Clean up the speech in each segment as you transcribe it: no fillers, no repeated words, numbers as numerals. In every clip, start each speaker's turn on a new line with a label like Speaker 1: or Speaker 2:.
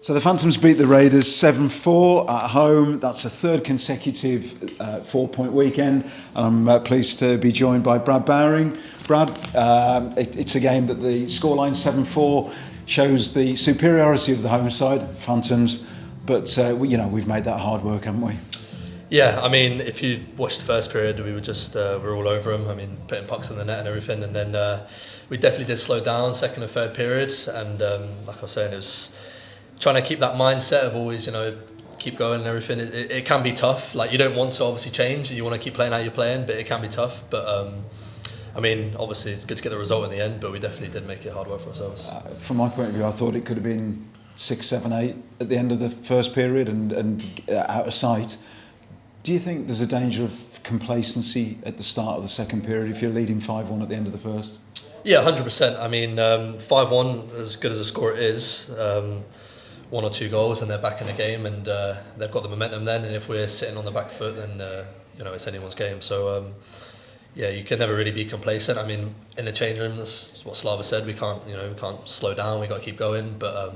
Speaker 1: So the Phantoms beat the Raiders 7-4 at home. That's a third consecutive 4-point weekend. And I'm pleased to be joined by Brad Bowering. Brad, it's a game that the scoreline 7-4 shows the superiority of the home side, the Phantoms. But we've made that hard work, haven't we?
Speaker 2: Yeah, I mean, if you watched the first period, we were just we're all over them. I mean, putting pucks in the net and everything, and then we definitely did slow down second and third period. And like I was saying, it was trying to keep that mindset of always, keep going and everything. It can be tough. Like, you don't want to obviously change. You want to keep playing how you're playing, but it can be tough. But I mean, obviously it's good to get the result in the end, but we definitely did make it hard work for ourselves.
Speaker 1: From my point of view, I thought it could have been 6, 7, 8 at the end of the first period and out of sight. Do you think there's a danger of complacency at the start of the second period if you're leading 5-1 at the end of the first?
Speaker 2: Yeah, 100%. I mean, 5-1, as good as a score it is, 1 or 2 goals and they're back in the game, and they've got the momentum then, and if we're sitting on the back foot, then it's anyone's game. So you can never really be complacent. I mean, in the change room, that's what Slava said, we can't slow down, we got to keep going. But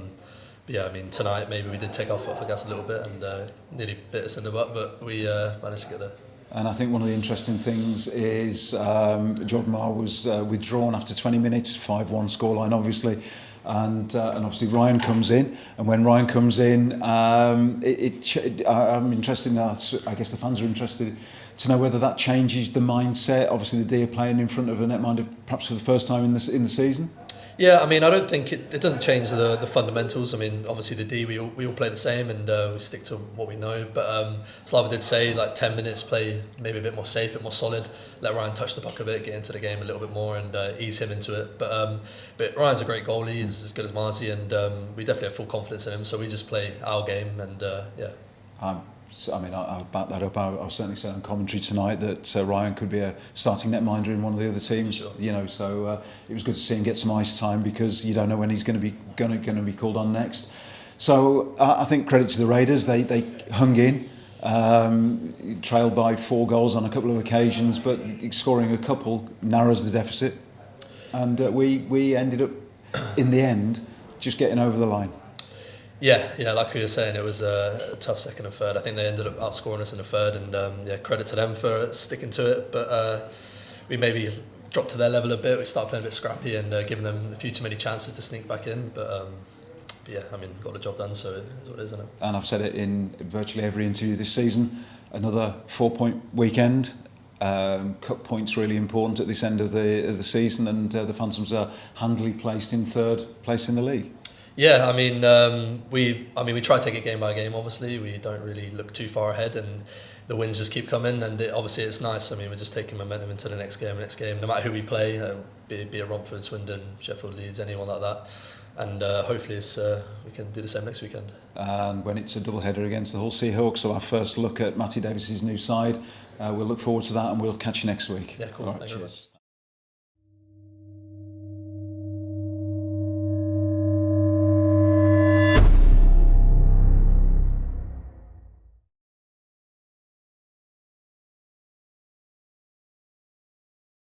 Speaker 2: yeah, I mean, tonight maybe we did take our foot off the gas a little bit and nearly bit us in the butt, but we managed to get there. And
Speaker 1: I think one of the interesting things is Jordan Marr was withdrawn after 20 minutes, 5-1 scoreline obviously, and obviously Ryan comes in, and when Ryan comes in, I'm interested in that. I guess the fans are interested to know whether that changes the mindset. Obviously the D are playing in front of a netminder perhaps for the first time in the season.
Speaker 2: Yeah, I mean, I don't think it doesn't change the fundamentals. I mean, obviously the D, we all play the same, and we stick to what we know. But Slava did say, like, 10 minutes, play maybe a bit more safe, a bit more solid, let Ryan touch the puck a bit, get into the game a little bit more, and ease him into it. But Ryan's a great goalie, he's as good as Marzi, and we definitely have full confidence in him. So we just play our game, and yeah.
Speaker 1: I mean, I'll back that up. I'll certainly say on commentary tonight that Ryan could be a starting netminder in one of the other teams. Sure. So it was good to see him get some ice time, because you don't know when he's going to be called on next. So I think credit to the Raiders. They hung in, trailed by 4 goals on a couple of occasions, but scoring a couple narrows the deficit, and we ended up in the end just getting over the line.
Speaker 2: Yeah, like we were saying, it was a tough second and third. I think they ended up outscoring us in the third, and credit to them for sticking to it. But we maybe dropped to their level a bit. We started playing a bit scrappy and giving them a few too many chances to sneak back in. But yeah, I mean, got the job done, so it's what it is, isn't it? And
Speaker 1: I've said it in virtually every interview this season. Another 4-point weekend. Cup points really important at this end of the season, and the Phantoms are handily placed in third place in the league.
Speaker 2: Yeah, I mean, we try to take it game by game. Obviously, we don't really look too far ahead, and the wins just keep coming. And obviously, it's nice. I mean, we're just taking momentum into the next game. No matter who we play, be it Romford, Swindon, Sheffield, Leeds, anyone like that. And hopefully, we can do the same next weekend.
Speaker 1: And when it's a double header against the Hull Seahawks, so our first look at Matty Davis's new side, we'll look forward to that, and we'll catch you next week.
Speaker 2: Yeah, cool. Thank you very much.